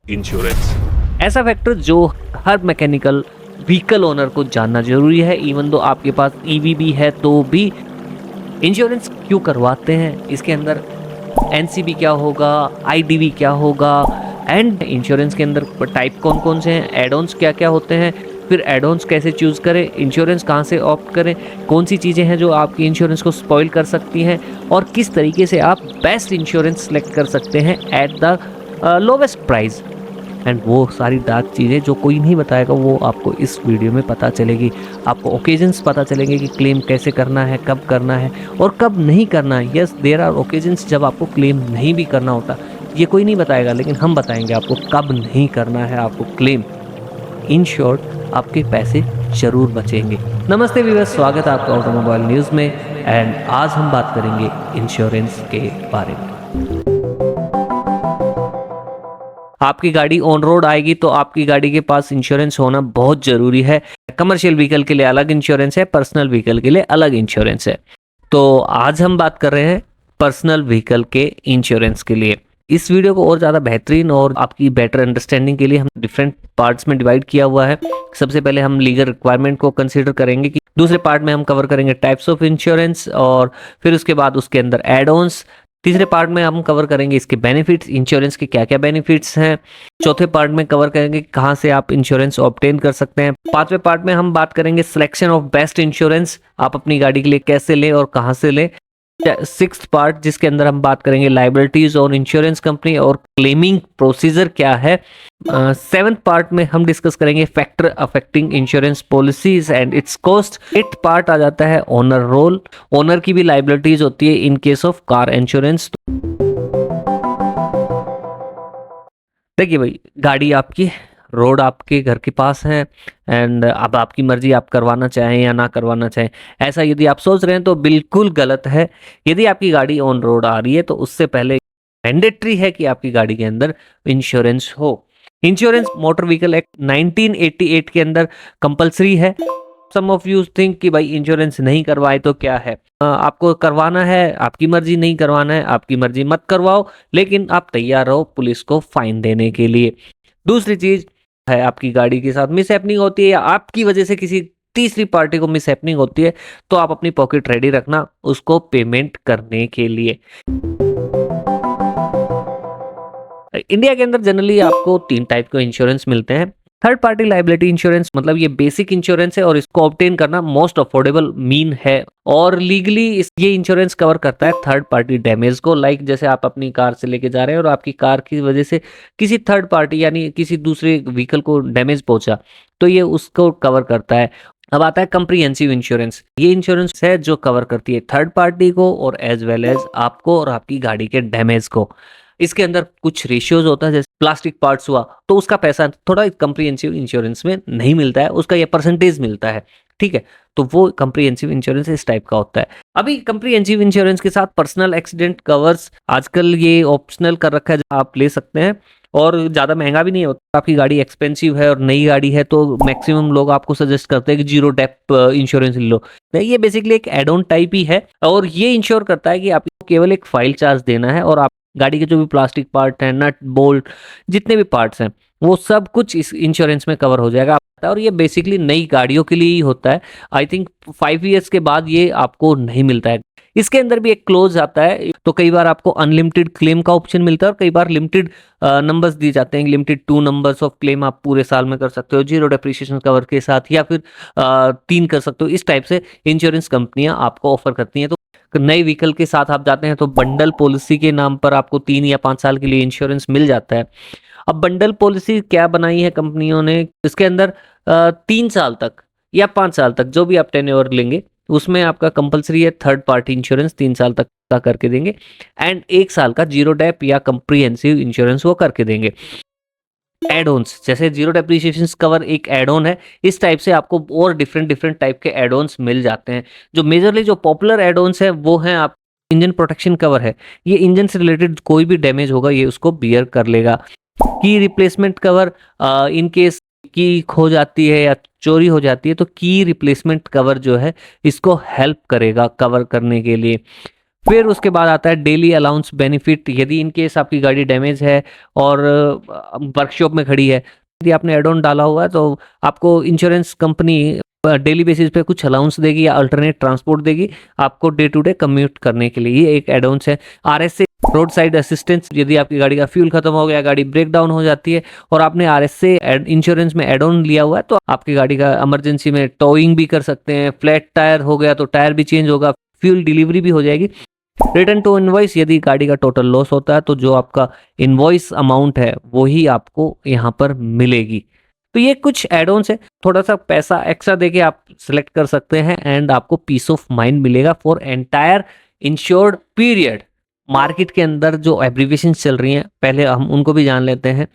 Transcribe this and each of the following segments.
Insurance. ऐसा factor जो हर mechanical vehicle owner को जानना जरूरी है। इवन दो आपके पास ईवी भी है तो भी इंश्योरेंस क्यों करवाते हैं, इसके अंदर एनसीबी क्या होगा, आईडीवी क्या होगा, एंड इंश्योरेंस के अंदर टाइप कौन कौन से हैं, एड ऑन्स क्या क्या होते हैं, फिर एड ऑन्स कैसे चूज़ करें, इंश्योरेंस कहाँ से ऑप्ट करें, कौन सी चीज़ें हैं जो आपकी इंश्योरेंस को स्पॉइल कर सकती हैं, और किस तरीके से आप बेस्ट इंश्योरेंस सेलेक्ट कर सकते हैं at the lowest price. And वो सारी डार्क चीज़ें जो कोई नहीं बताएगा वो आपको इस वीडियो में पता चलेगी। आपको ओकेजन्स पता चलेंगे कि क्लेम कैसे करना है, कब करना है और कब नहीं करना है। यस, देयर आर ओकेजन्स जब आपको क्लेम नहीं भी करना होता, ये कोई नहीं बताएगा, लेकिन हम बताएंगे आपको कब नहीं करना है आपको क्लेम। इन शॉर्ट, आपके पैसे जरूर बचेंगे। नमस्ते व्यूअर्स, स्वागत है आपका ऑटोमोबाइल न्यूज़ में। एंड आज हम बात करेंगे इंश्योरेंस के बारे में। आपकी गाड़ी ऑन रोड आएगी तो आपकी गाड़ी के पास इंश्योरेंस होना बहुत जरूरी है। कमर्शियल व्हीकल के लिए अलग इंश्योरेंस है, पर्सनल व्हीकल के लिए अलग इंश्योरेंस है। तो आज हम बात कर रहे हैं पर्सनल व्हीकल के इंश्योरेंस के लिए। इस वीडियो को और ज़्यादा बेहतरीन और आपकी बेटर अंडरस्टैंडिंग के लिए हम डिफरेंट पार्ट्स में डिवाइड किया हुआ है। सबसे पहले हम लीगल रिक्वायरमेंट को कंसीडर करेंगे कि दूसरे पार्ट में हम कवर करेंगे टाइप्स ऑफ इंश्योरेंस, और फिर उसके बाद उसके अंदर एड ऑन्स। तीसरे पार्ट में हम कवर करेंगे इसके बेनिफिट्स, इंश्योरेंस के क्या क्या बेनिफिट्स हैं। चौथे पार्ट में कवर करेंगे कहाँ से आप इंश्योरेंस ऑब्टेन कर सकते हैं। पांचवें पार्ट में हम बात करेंगे सिलेक्शन ऑफ बेस्ट इंश्योरेंस, आप अपनी गाड़ी के लिए कैसे लें और कहाँ से लें। सिक्स्थ पार्ट जिसके अंदर हम बात करेंगे लाइबिलिटीज और इंश्योरेंस कंपनी और क्लेमिंग प्रोसीजर क्या है। सेवेंथ पार्ट में हम डिस्कस करेंगे factor affecting insurance policies and its cost. Eight part आ जाता है ओनर रोल, ओनर की भी लाइबिलिटीज होती है in case of car insurance. देखिए भाई, गाड़ी आपकी, रोड आपके घर के पास है, एंड अब आपकी मर्जी आप करवाना चाहें या ना करवाना चाहें। ऐसा यदि आप सोच रहे हैं तो बिल्कुल गलत है। यदि आपकी गाड़ी ऑन रोड आ रही है तो उससे पहले मैंडेटरी है कि आपकी गाड़ी के अंदर इंश्योरेंस हो। इंश्योरेंस मोटर व्हीकल एक्ट 1988 के अंदर कंपलसरी है। सम ऑफ यू थिंक कि भाई इंश्योरेंस नहीं करवाए तो क्या है, आपको करवाना है, आपकी मर्जी, नहीं करवाना है आपकी मर्जी, मत करवाओ, लेकिन आप तैयार रहो पुलिस को फाइन देने के लिए। दूसरी चीज है, आपकी गाड़ी के साथ मिस हैपनिंग होती है या आपकी वजह से किसी तीसरी पार्टी को मिस हैपनिंग होती है तो आप अपनी पॉकेट रेडी रखना उसको पेमेंट करने के लिए। इंडिया के अंदर जनरली आपको तीन टाइप के इंश्योरेंस मिलते हैं। थर्ड पार्टी लाइबिलिटी इंश्योरेंस, मतलब ये बेसिक इंश्योरेंस है और इसको ऑब्टेन करना मोस्ट अफोर्डेबल मीन है, और लीगली ये इंश्योरेंस कवर करता है थर्ड पार्टी डैमेज को। लाइक जैसे आप अपनी कार से लेके जा रहे हैं और आपकी कार की वजह से किसी थर्ड पार्टी यानी किसी दूसरे व्हीकल को डैमेज पहुंचा तो ये उसको कवर करता है। अब आता है कंप्रीहेंसिव इंश्योरेंस। ये इंश्योरेंस है जो कवर करती है थर्ड पार्टी को और एज वेल एज आपको और आपकी गाड़ी के डैमेज को। इसके अंदर कुछ रेशियोज होता है, जैसे प्लास्टिक पार्ट्स हुआ तो उसका पैसा थोड़ा कंप्रीहेंसिव इंश्योरेंस में नहीं मिलता है, उसका ये परसेंटेज मिलता है, ठीक है। तो वो कंप्रीहेंसिव इंश्योरेंस इस टाइप का होता है। अभी कंप्रीहेंसिव इंश्योरेंस के साथ पर्सनल एक्सीडेंट कवर्स आजकल ये ऑप्शनल कर रखा है, आप ले सकते हैं और ज़्यादा महंगा भी नहीं होता। आपकी गाड़ी एक्सपेंसिव है और नई गाड़ी है तो मैक्सिमम लोग आपको सजेस्ट करते हैं कि जीरो डेप इंश्योरेंस ले लो। ये बेसिकली एक एड ऑन टाइप ही है और ये इंश्योर करता है कि आपको केवल एक फाइल चार्ज देना है और आप गाड़ी के जो भी प्लास्टिक पार्ट हैं, नट बोल्ट, जितने भी पार्ट्स हैं वो सब कुछ इस इंश्योरेंस में कवर हो जाएगा। और ये बेसिकली नई गाड़ियों के लिए ही होता है। आई थिंक 5 इयर्स के बाद ये आपको नहीं मिलता है। इसके अंदर भी एक क्लोज आता है, तो कई बार आपको अनलिमिटेड क्लेम का ऑप्शन मिलता है और कई बार लिमिटेड नंबर्स दिए जाते हैं। लिमिटेड 2 नंबर्स ऑफ क्लेम आप पूरे साल में कर सकते हो जीरो डेप्रिसिएशन कवर के साथ, या फिर 3 कर सकते हो। इस टाइप से इंश्योरेंस कंपनियां आपको ऑफर करती हैं। तो नए व्हीकल के साथ आप जाते हैं तो बंडल पॉलिसी के नाम पर आपको 3 या 5 साल के लिए इंश्योरेंस मिल जाता है। अब बंडल पॉलिसी क्या बनाई है कंपनियों ने, इसके अंदर 3 साल तक या 5 साल तक जो भी आप टेन्योर लेंगे उसमें आपका कंपलसरी है थर्ड पार्टी इंश्योरेंस 3 साल तक का करके देंगे, एंड 1 साल का जीरो डेप या कंप्रीहेंसिव इंश्योरेंस वो करके देंगे। एड ऑन्स, जैसे जीरो डेप्रिसिएशन कवर एक एड ऑन है, इस टाइप से आपको और डिफरेंट डिफरेंट टाइप के एड ऑन्स मिल जाते हैं। जो मेजरली जो पॉपुलर एड ऑन्स है वो हैं आप इंजन प्रोटेक्शन कवर है, ये इंजन से रिलेटेड कोई भी डैमेज होगा ये उसको बियर कर लेगा। की रिप्लेसमेंट कवर, इन केस की खो जाती है या चोरी हो जाती है तो की रिप्लेसमेंट कवर जो है इसको हेल्प करेगा कवर करने के लिए। फिर उसके बाद आता है डेली अलाउंस बेनिफिट। यदि इन केस आपकी गाड़ी डैमेज है और वर्कशॉप में खड़ी है, यदि आपने एड ऑन डाला हुआ है, तो आपको इंश्योरेंस कंपनी डेली बेसिस पे कुछ अलाउंस देगी या अल्टरनेट ट्रांसपोर्ट देगी आपको डे टू डे कम्यूट करने के लिए। ये एक एड ऑन है। RSA रोड साइड असिस्टेंस, यदि आपकी गाड़ी का फ्यूल खत्म हो गया, गाड़ी ब्रेक डाउन हो जाती है और आपने RSA इंश्योरेंस में एड ऑन लिया हुआ है, तो आपकी गाड़ी का इमरजेंसी में टोइंग भी कर सकते हैं। फ्लैट टायर हो गया तो टायर भी चेंज होगा, फ्यूल डिलीवरी भी हो जाएगी। रिटर्न टू इनवॉइस, यदि गाड़ी का टोटल लॉस होता है तो जो आपका इनवॉइस अमाउंट है वही आपको यहाँ पर मिलेगी। तो ये कुछ एड ऑन्स है, थोड़ा सा पैसा एक्स्ट्रा देके आप सिलेक्ट कर सकते हैं एंड आपको पीस ऑफ माइंड मिलेगा for entire insured period. Market के अंदर जो एब्रीविएशन चल रही हैं पहले हम उनको भी जान लेते हैं।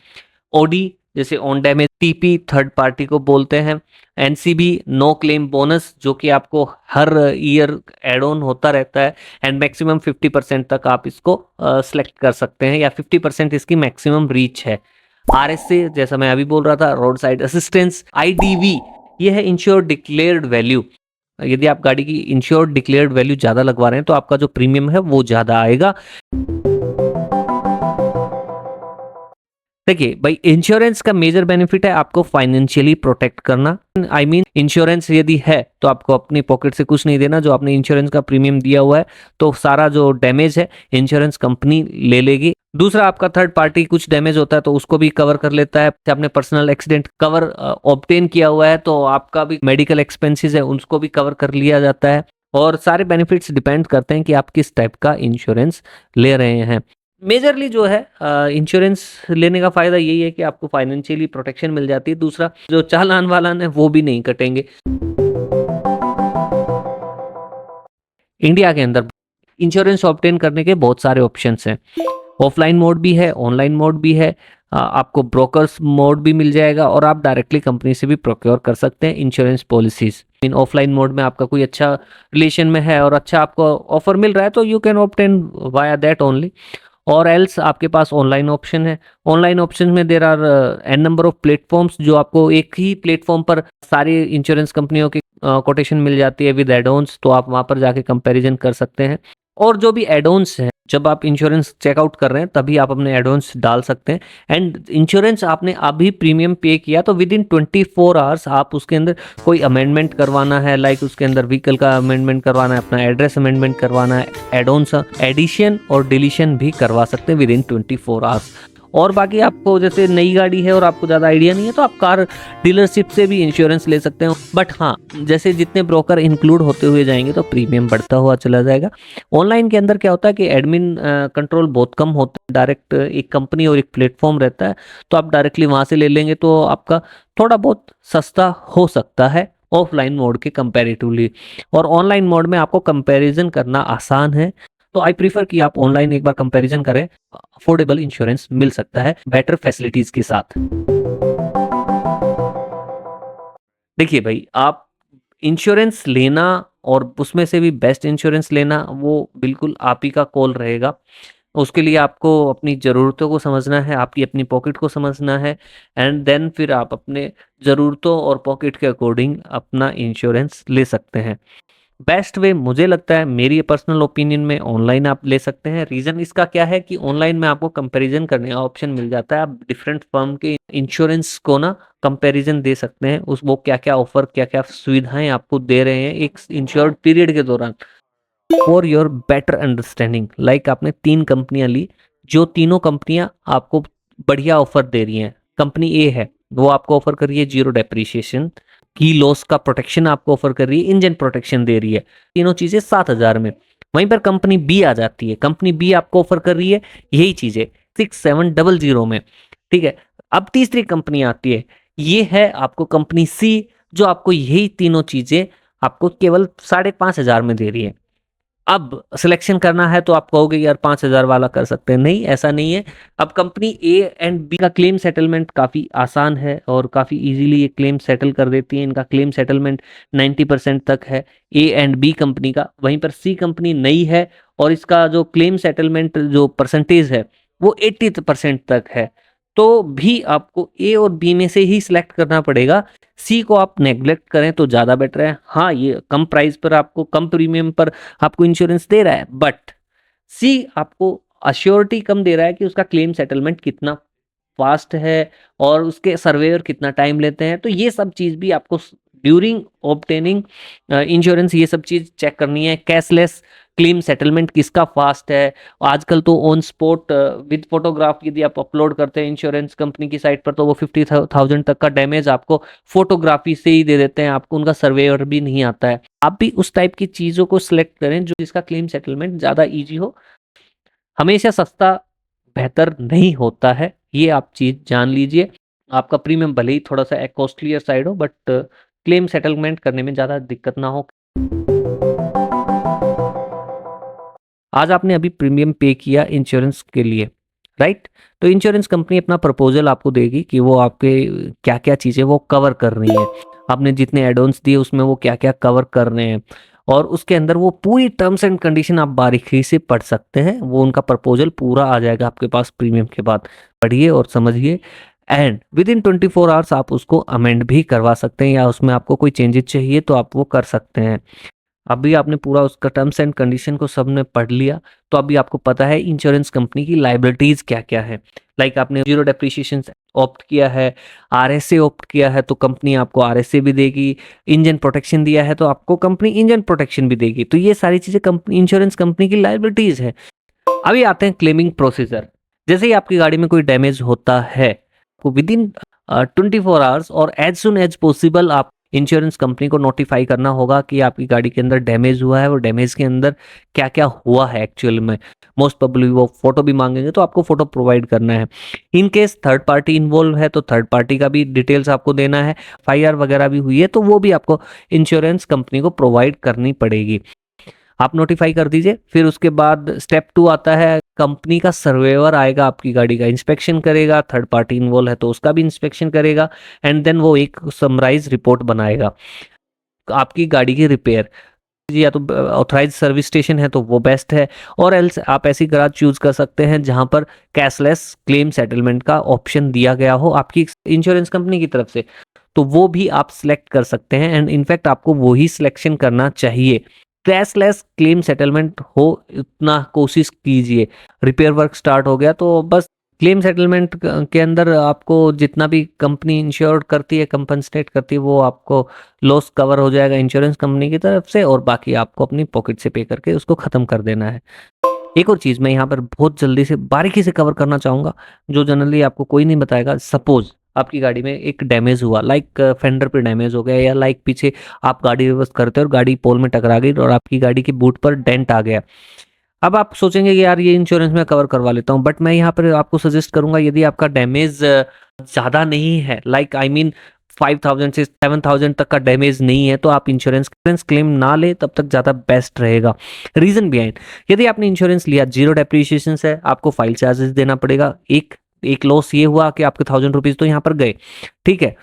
OD जैसे on damage, TP third party को बोलते हैं, NCB नो क्लेम बोनस जो कि आपको हर ईयर एड ऑन होता रहता है एंड मैक्सिमम 50% तक आप इसको सिलेक्ट कर सकते हैं या 50% इसकी मैक्सिमम रीच है। RSA जैसा मैं अभी बोल रहा था, रोड साइड असिस्टेंस। IDV ये है इंश्योर्ड डिक्लेयर्ड वैल्यू। यदि आप गाड़ी की इंश्योर्ड डिक्लेयर्ड वैल्यू ज्यादा लगवा रहे हैं तो आपका जो प्रीमियम है वो ज्यादा आएगा। देखिए भाई, इंश्योरेंस का मेजर बेनिफिट है आपको फाइनेंशियली प्रोटेक्ट करना। आई मीन इंश्योरेंस यदि है तो आपको अपनी पॉकेट से कुछ नहीं देना। जो आपने इंश्योरेंस का प्रीमियम दिया हुआ है तो सारा जो डैमेज है इंश्योरेंस कंपनी ले लेगी। दूसरा, आपका थर्ड पार्टी कुछ डैमेज होता है तो उसको भी कवर कर लेता है। आपने पर्सनल एक्सीडेंट कवर ऑब्टेन किया हुआ है तो आपका भी मेडिकल एक्सपेंसेस है उसको भी कवर कर लिया जाता है। और सारे बेनिफिट्स डिपेंड करते हैं कि आप किस टाइप का इंश्योरेंस ले रहे हैं। मेजरली जो है इंश्योरेंस लेने का फायदा यही है कि आपको फाइनेंशियली प्रोटेक्शन मिल जाती है। दूसरा, जो चालान वालान है वो भी नहीं कटेंगे। इंडिया के अंदर इंश्योरेंस ऑब्टेन करने के बहुत सारे ऑप्शंस हैं। ऑफलाइन मोड भी है, ऑनलाइन मोड भी है, आपको ब्रोकर्स मोड भी मिल जाएगा और आप डायरेक्टली कंपनी से भी प्रोक्योर कर सकते हैं insurance policies. In offline mode में आपका कोई अच्छा रिलेशन में है और अच्छा आपको ऑफर मिल रहा है तो you can obtain via that only. और एल्स आपके पास ऑनलाइन ऑप्शन है। ऑनलाइन ऑप्शन में there are an number of platforms जो आपको एक ही प्लेटफॉर्म पर सारी इंश्योरेंस कंपनियों की कोटेशन मिल जाती है विद एड-ऑन्स, तो आप वहां पर जाके कंपैरिजन कर सकते हैं। और जो भी एड-ऑन्स हैं, जब आप इंश्योरेंस चेकआउट कर रहे हैं तभी आप अपने एड-ऑन्स डाल सकते हैं। एंड इंश्योरेंस आपने अभी प्रीमियम पे किया तो विद इन 24 आवर्स आप उसके अंदर कोई अमेंडमेंट करवाना है, लाइक उसके अंदर व्हीकल का अमेंडमेंट करवाना है, अपना एड्रेस अमेंडमेंट करवाना है, एड-ऑन्स एडिशन और डिलीशन भी करवा सकते हैं विद इन 24 आवर्स। और बाकी आपको जैसे नई गाड़ी है और आपको ज़्यादा आइडिया नहीं है तो आप कार डीलरशिप से भी इंश्योरेंस ले सकते हो। बट हाँ, जैसे जितने ब्रोकर इंक्लूड होते हुए जाएंगे तो प्रीमियम बढ़ता हुआ चला जाएगा। ऑनलाइन के अंदर क्या होता है कि एडमिन कंट्रोल बहुत कम होता है। डायरेक्ट एक कंपनी और एक प्लेटफॉर्म रहता है तो आप डायरेक्टली वहाँ से ले लेंगे तो आपका थोड़ा बहुत सस्ता हो सकता है ऑफलाइन मोड के कंपैरेटिवली। और ऑनलाइन मोड में आपको कंपैरिजन करना आसान है, तो आई प्रीफर कि आप ऑनलाइन एक बार कंपैरिजन करें। अफोर्डेबल इंश्योरेंस मिल सकता है बेटर फैसिलिटीज के साथ। देखिए भाई, आप इंश्योरेंस लेना और उसमें से भी बेस्ट इंश्योरेंस लेना वो बिल्कुल आप ही का कॉल रहेगा। उसके लिए आपको अपनी ज़रूरतों को समझना है, आपकी अपनी पॉकेट को समझना है एंड देन फिर आप अपने ज़रूरतों और पॉकेट के अकॉर्डिंग अपना इंश्योरेंस ले सकते हैं। बेस्ट वे मुझे लगता है, मेरी पर्सनल ओपिनियन में, ऑनलाइन आप ले सकते हैं। रीज़न इसका क्या है कि ऑनलाइन में आपको कंपैरिजन करने का ऑप्शन मिल जाता है। आप डिफरेंट फर्म के इंश्योरेंस को ना कंपैरिजन दे सकते हैं, उस वो क्या क्या ऑफर, क्या क्या सुविधाएं आपको दे रहे हैं एक इंश्योर्ड पीरियड के दौरान। For your better understanding, like आपने 3 कंपनियां ली, जो तीनों कंपनियां आपको बढ़िया ऑफर दे रही हैं। कंपनी ए है, वो आपको ऑफर कर रही है 0 डेप्रिसिएशन की लॉस का प्रोटेक्शन आपको ऑफर कर रही है, इंजन प्रोटेक्शन दे रही है, तीनों चीजें 7,000 में। वहीं पर कंपनी बी आ जाती है, कंपनी बी आपको ऑफर कर रही है यही चीजें 6,700 में। ठीक है, अब तीसरी कंपनी आती है, ये है आपको कंपनी सी, जो आपको यही तीनों चीजें आपको केवल 5,500 में दे रही है। अब सिलेक्शन करना है तो आप कहोगे यार 5,000 वाला कर सकते हैं, नहीं ऐसा नहीं है। अब कंपनी ए एंड बी का क्लेम सेटलमेंट काफ़ी आसान है और काफ़ी इजीली ये क्लेम सेटल कर देती है। इनका क्लेम सेटलमेंट 90% तक है ए एंड बी कंपनी का। वहीं पर सी कंपनी नई है और इसका जो क्लेम सेटलमेंट जो परसेंटेज है वो 80% तक है। तो भी आपको ए और बी में से ही सिलेक्ट करना पड़ेगा। सी को आप नेग्लेक्ट करें तो ज़्यादा बेटर है। हाँ, ये कम प्राइस पर आपको, कम प्रीमियम पर आपको इंश्योरेंस दे रहा है, बट सी आपको अश्योरिटी कम दे रहा है कि उसका क्लेम सेटलमेंट कितना फास्ट है और उसके सर्वेयर कितना टाइम लेते हैं। तो ये सब चीज़ भी आपको ड्यूरिंग ऑब्टेनिंग इंश्योरेंस ये सब चीज़ चेक करनी है। कैशलेस क्लेम सेटलमेंट किसका फास्ट है। आजकल तो ऑन स्पॉट विद फोटोग्राफ यदि आप अपलोड करते हैं इंश्योरेंस कंपनी की साइट पर तो वो 50,000 तक का डैमेज आपको फोटोग्राफी से ही दे देते हैं, आपको उनका सर्वेयर भी नहीं आता है। आप भी उस टाइप की चीज़ों को सिलेक्ट करें जो जिसका क्लेम सेटलमेंट ज़्यादा ईजी हो। हमेशा सस्ता बेहतर नहीं होता है, ये आप चीज़ जान लीजिए। आपका प्रीमियम भले ही थोड़ा-सा कॉस्टलियर साइड हो बट क्लेम सेटलमेंट करने में ज़्यादा दिक्कत ना हो। आज आपने अभी प्रीमियम पे किया इंश्योरेंस के लिए, राइट? तो इंश्योरेंस कंपनी अपना प्रपोज़ल आपको देगी कि वो आपके क्या-क्या चीज़ें वो कवर कर रही है। आपने जितने ऐड ऑन्स दिए उसमें वो क्या-क्या कवर कर रहे हैं और उसके अंदर वो पूरी टर्म्स एंड कंडीशन आप बारीकी से पढ़ सकते हैं। वो उनका प्रपोज़ल पूरा आ जाएगा आपके पास प्रीमियम के बाद। पढ़िए और समझिए एंड विदिन 24 आवर्स आप उसको अमेंड भी करवा सकते हैं या उसमें आपको कोई चेंजेज़ चाहिए तो आप वो कर सकते हैं। अभी आपने पूरा उसका टर्म्स एंड कंडीशन को सबने पढ़ लिया, तो अभी आपको पता है इंश्योरेंस कंपनी की लायबिलिटीज़ क्या-क्या है। लाइक आपने ज़ीरो डेप्रिसिएशन ऑप्ट किया है, आरएसए ऑप्ट किया है, तो कंपनी आपको आरएसए भी देगी। इंजन प्रोटेक्शन दिया है, तो आपको कंपनी इंजन प्रोटेक्शन भी देगी। तो ये सारी चीज़ें कंपनी इंश्योरेंस कंपनी की लायबिलिटीज़ है। अभी आते हैं क्लेमिंग प्रोसीजर। जैसे ही आपकी गाड़ी में कोई डैमेज होता है, तो विदिन 24 आवर्स और एज़ सून एज़ पॉसिबल आप इंश्योरेंस कंपनी को नोटिफ़ाई करना होगा कि आपकी गाड़ी के अंदर डैमेज हुआ है और डैमेज के अंदर क्या-क्या हुआ है एक्चुअल में। मोस्ट प्रोबेबली वो फ़ोटो भी माँगेंगे तो आपको फ़ोटो प्रोवाइड करना है। In case third party involve है तो थर्ड पार्टी का भी डिटेल्स आपको देना है। एफआईआर वगैरह भी हुई है तो वो भी आपको इंश्योरेंस कंपनी को प्रोवाइड करनी पड़ेगी। आप नोटिफाई कर दीजिए। फिर उसके बाद स्टेप 2 आता है, कंपनी का सर्वेयर आएगा, आपकी गाड़ी का इंस्पेक्शन करेगा, थर्ड पार्टी इन्वॉल्व है तो उसका भी इंस्पेक्शन करेगा एंड देन वो एक समराइज रिपोर्ट बनाएगा आपकी गाड़ी की रिपेयर। या तो ऑथराइज सर्विस स्टेशन है तो वो बेस्ट है और एल्स आप ऐसी गैराज चूज कर सकते हैं जहां पर कैशलेस क्लेम सेटलमेंट का ऑप्शन दिया गया हो आपकी इंश्योरेंस कंपनी की तरफ से, तो वो भी आप सिलेक्ट कर सकते हैं एंड इनफैक्ट आपको वो ही सिलेक्शन करना चाहिए। कैशलेस क्लेम सेटलमेंट हो इतना कोशिश कीजिए। रिपेयर वर्क स्टार्ट हो गया तो बस क्लेम सेटलमेंट के अंदर आपको जितना भी कंपनी इंश्योर करती है, कंपनसेट करती है, वो आपको लॉस कवर हो जाएगा इंश्योरेंस कंपनी की तरफ से और बाकी आपको अपनी पॉकेट से पे करके उसको ख़त्म कर देना है। एक और चीज़ मैं यहाँ पर बहुत जल्दी से बारीकी से कवर करना चाहूँगा, जो जनरली आपको कोई नहीं बताएगा। सपोज़ आपकी गाड़ी में एक डैमेज हुआ, लाइक फेंडर पे डैमेज हो गया या लाइक पीछे आप गाड़ी रिवर्स करते हो और गाड़ी पोल में टकरा गई और आपकी गाड़ी की बूट पर डेंट आ गया। अब आप सोचेंगे कि यार ये इंश्योरेंस में कवर करवा लेता हूँ, बट मैं यहाँ पर आपको सजेस्ट करूँगा यदि आपका डैमेज ज़्यादा नहीं है, लाइक आई मीन 5,000 से 7,000 तक का डैमेज नहीं है, तो आप इंश्योरेंस क्लेम ना ले तब तक ज़्यादा बेस्ट रहेगा। रीज़न बिहाइंड, यदि आपने इंश्योरेंस लिया, जीरो डेप्रिसिएशन है, आपको फाइल चार्जेस देना पड़ेगा। एक लॉस ये हुआ कि आपके 1,000 रुपीज़ तो यहाँ पर गए, ठीक है।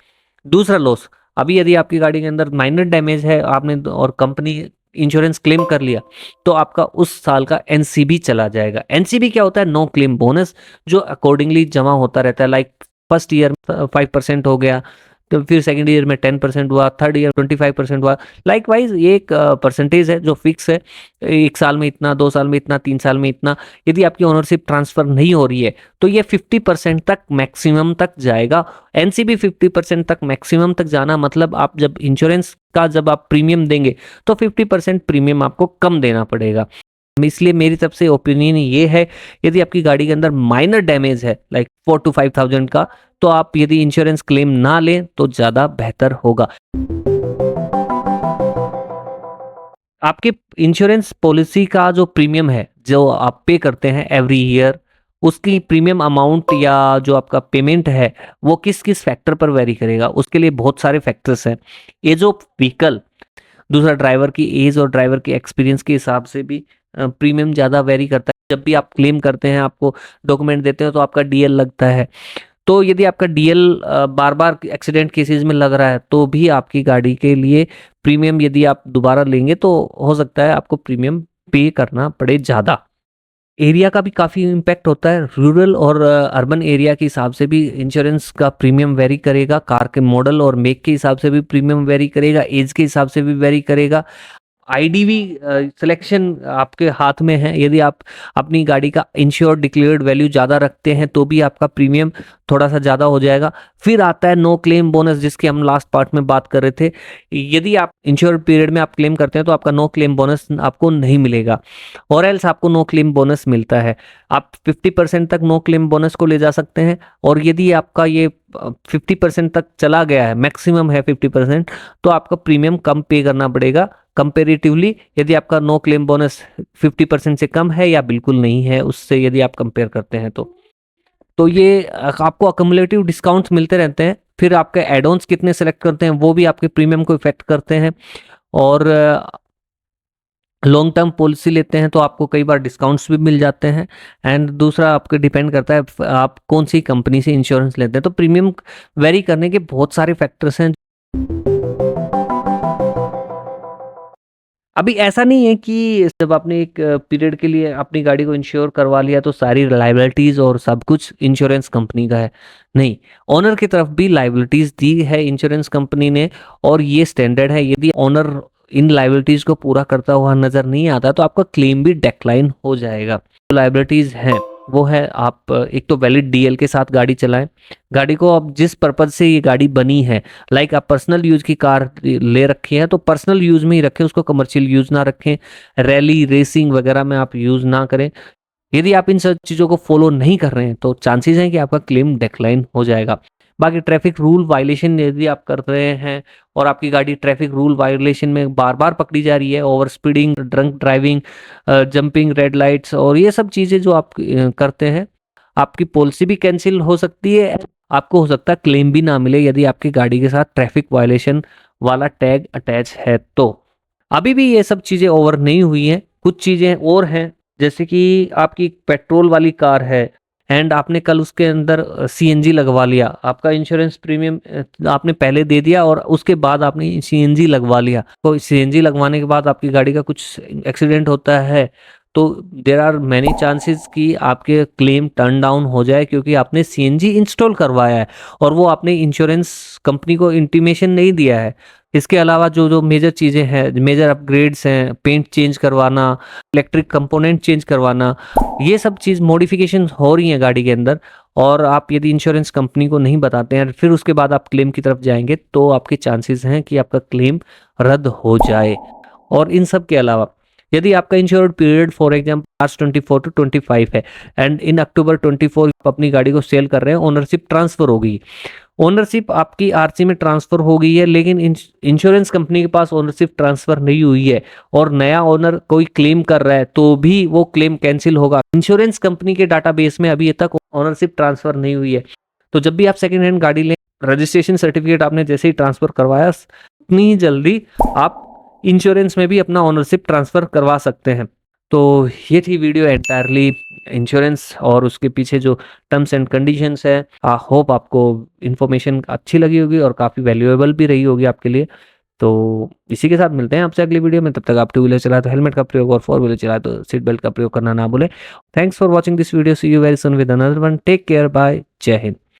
दूसरा लॉस, अभी यदि आपकी गाड़ी के अंदर माइनर डैमेज है आपने और कंपनी इंश्योरेंस क्लेम कर लिया तो आपका उस साल का एनसीबी चला जाएगा। एनसीबी क्या होता है? नो क्लेम बोनस, जो अकॉर्डिंगली जमा होता रहता है। लाइक फर्स्ट ईयर 5% हो गया, तो फिर सेकंड ईयर में 10% हुआ, थर्ड ईयर 25% हुआ। लाइकवाइज ये एक परसेंटेज है जो फिक्स है। 1 साल में इतना, 2 साल में इतना, 3 साल में इतना। यदि आपकी ओनरशिप ट्रांसफर नहीं हो रही है तो ये 50% तक मैक्सिमम तक जाएगा। एनसीबी 50% तक मैक्सिमम तक जाना मतलब आप जब इंश्योरेंस का जब आप प्रीमियम देंगे तो 50% प्रीमियम आपको कम देना पड़ेगा। इसलिए मेरी तरफ से ओपिनियन ये है, यदि आपकी गाड़ी के अंदर माइनर डैमेज है लाइक 4 to 5,000 का, तो आप यदि इंश्योरेंस क्लेम ना लें तो ज़्यादा बेहतर होगा। आपके इंश्योरेंस पॉलिसी का जो प्रीमियम है, जो आप पे करते हैं एवरी ईयर, उसकी प्रीमियम अमाउंट या जो आपका पेमेंट है, वो किस-किस फैक्टर पर वेरी करेगा? उसके लिए बहुत सारे फैक्टर्स हैं। एज ऑफ व्हीकल, दूसरा ड्राइवर की एज और ड्राइवर के एक्सपीरियंस के हिसाब से भी प्रीमियम ज़्यादा वेरी करता है। जब भी आप क्लेम करते हैं, आपको डॉक्यूमेंट देते हो तो आपका डीएल लगता है। तो यदि आपका डीएल बार-बार एक्सीडेंट केसेस में लग रहा है तो भी आपकी गाड़ी के लिए प्रीमियम यदि आप दोबारा लेंगे तो हो सकता है आपको प्रीमियम पे करना पड़े ज़्यादा। एरिया का भी काफ़ी इम्पैक्ट होता है। रूरल और अर्बन एरिया के हिसाब से भी इंश्योरेंस का प्रीमियम वेरी करेगा। कार के मॉडल और मेक के हिसाब से भी प्रीमियम वेरी करेगा। एज के हिसाब से भी वेरी करेगा। आईडीवी सिलेक्शन आपके हाथ में है। यदि आप अपनी गाड़ी का इंश्योर्ड डिक्लेयर्ड वैल्यू ज़्यादा रखते हैं तो भी आपका प्रीमियम थोड़ा सा ज़्यादा हो जाएगा। फिर आता है नो क्लेम बोनस, जिसकी हम लास्ट पार्ट में बात कर रहे थे। यदि आप इंश्योर्ड पीरियड में आप क्लेम करते हैं तो आपका नो क्लेम बोनस आपको नहीं मिलेगा, और एल्स आपको नो क्लेम बोनस मिलता है। आप 50% तक नो क्लेम बोनस को ले जा सकते हैं, और यदि आपका ये 50% तक चला गया है, मैक्सिमम है 50%, तो आपका प्रीमियम कम पे करना पड़ेगा कंपेरेटिवली, यदि आपका नो क्लेम बोनस 50% से कम है या बिल्कुल नहीं है उससे, यदि आप कंपेयर करते हैं तो ये आपको अक्यूमुलेटिव डिस्काउंट्स मिलते रहते हैं। फिर आपके एड ऑन्स कितने सेलेक्ट करते हैं वो भी आपके प्रीमियम को इफेक्ट करते हैं। और लॉन्ग टर्म पॉलिसी लेते हैं तो आपको कई बार डिस्काउंट्स भी मिल जाते हैं। एंड दूसरा आपके डिपेंड करता है आप कौन सी कंपनी से इंश्योरेंस लेते हैं। तो प्रीमियम वेरी करने के बहुत सारे फैक्टर्स हैं। अभी ऐसा नहीं है कि जब आपने एक पीरियड के लिए अपनी गाड़ी को इंश्योर करवा लिया तो सारी लाइबिलिटीज और सब कुछ इंश्योरेंस कंपनी का है। नहीं, ओनर की तरफ भी लाइबिलिटीज दी है इंश्योरेंस कंपनी ने, और ये स्टैंडर्ड है। यदि ओनर इन लाइबिलिटीज को पूरा करता हुआ नजर नहीं आता तो आपका क्लेम भी डिक्लाइन हो जाएगा। लाइबिलिटीज हैं वो है, आप एक तो वैलिड डीएल के साथ गाड़ी चलाएं। गाड़ी को आप जिस पर्पज से ये गाड़ी बनी है, लाइक आप पर्सनल यूज की कार ले रखी है तो पर्सनल यूज में ही रखें, उसको कमर्शियल यूज ना रखें, रैली रेसिंग वगैरह में आप यूज ना करें। यदि आप इन सब चीज़ों को फॉलो नहीं कर रहे हैं तो चांसेस हैं कि आपका क्लेम डिक्लाइन हो जाएगा। बाकी ट्रैफिक रूल वायलेशन यदि आप कर रहे हैं और आपकी गाड़ी ट्रैफिक रूल वायलेशन में बार बार पकड़ी जा रही है, over speeding, drunk driving, jumping red lights और ये सब चीज़ें जो आप करते हैं, आपकी पॉलिसी भी कैंसिल हो सकती है। आपको हो सकता है क्लेम भी ना मिले यदि आपकी गाड़ी के साथ ट्रैफिक वायलेशन वाला टैग अटैच है। तो अभी भी ये सब चीज़ें ओवर नहीं हुई हैं, कुछ चीज़ें और हैं। जैसे कि आपकी पेट्रोल वाली कार है एंड आपने कल उसके अंदर सीएनजी लगवा लिया, आपका इंश्योरेंस प्रीमियम आपने पहले दे दिया और उसके बाद आपने सीएनजी लगवा लिया, तो सीएनजी लगवाने के बाद आपकी गाड़ी का कुछ एक्सीडेंट होता है तो देर आर मैनी चांसेस कि आपके क्लेम टर्न डाउन हो जाए, क्योंकि आपने सीएनजी इंस्टॉल करवाया है और वो आपने इंश्योरेंस कंपनी को इंटीमेशन नहीं दिया है। इसके अलावा जो जो मेजर चीज़ें हैं, मेजर अपग्रेड्स हैं, पेंट चेंज करवाना, इलेक्ट्रिक कंपोनेंट चेंज करवाना, ये सब चीज़ मॉडिफिकेशन हो रही हैं गाड़ी के अंदर, और आप यदि इंश्योरेंस कंपनी को नहीं बताते हैं फिर उसके बाद आप क्लेम की तरफ जाएंगे तो आपके चांसेस हैं कि आपका क्लेम रद्द हो जाए। और इन सब के अलावा यदि आपका insured period for example March 24 to 25 है एंड इन अक्टूबर 24 आप अपनी गाड़ी को सेल कर रहे हैं, ओनरशिप ट्रांसफर हो गई, ओनरशिप आपकी आरसी में ट्रांसफर हो गई है, लेकिन इंश्योरेंस कंपनी के पास ओनरशिप ट्रांसफर नहीं हुई है और नया ओनर कोई क्लेम कर रहा है तो भी वो क्लेम कैंसिल होगा। इंश्योरेंस कंपनी के डाटाबेस में अभी तक ओनरशिप ट्रांसफर नहीं हुई है। तो जब भी आप सेकेंड हैंड गाड़ी लें, रजिस्ट्रेशन सर्टिफिकेट आपने जैसे ही ट्रांसफर करवाया उतनी ही जल्दी आप इंश्योरेंस में भी अपना ओनरशिप ट्रांसफर करवा सकते हैं। तो ये थी वीडियो एंटायरली इंश्योरेंस और उसके पीछे जो टर्म्स एंड कंडीशंस है। आई होप आपको इन्फॉर्मेशन अच्छी लगी होगी और काफ़ी वैल्यूएबल भी रही होगी आपके लिए। तो इसी के साथ मिलते हैं आपसे अगली वीडियो में। तब तक आप टू व्हीलर चलाए तो हेलमेट का प्रयोग और फोर व्हीलर चलाए तो सीट बेल्ट का प्रयोग करना ना भूलें। Thanks for watching this video, see you very soon with another one. Take care, bye, जय हिंद।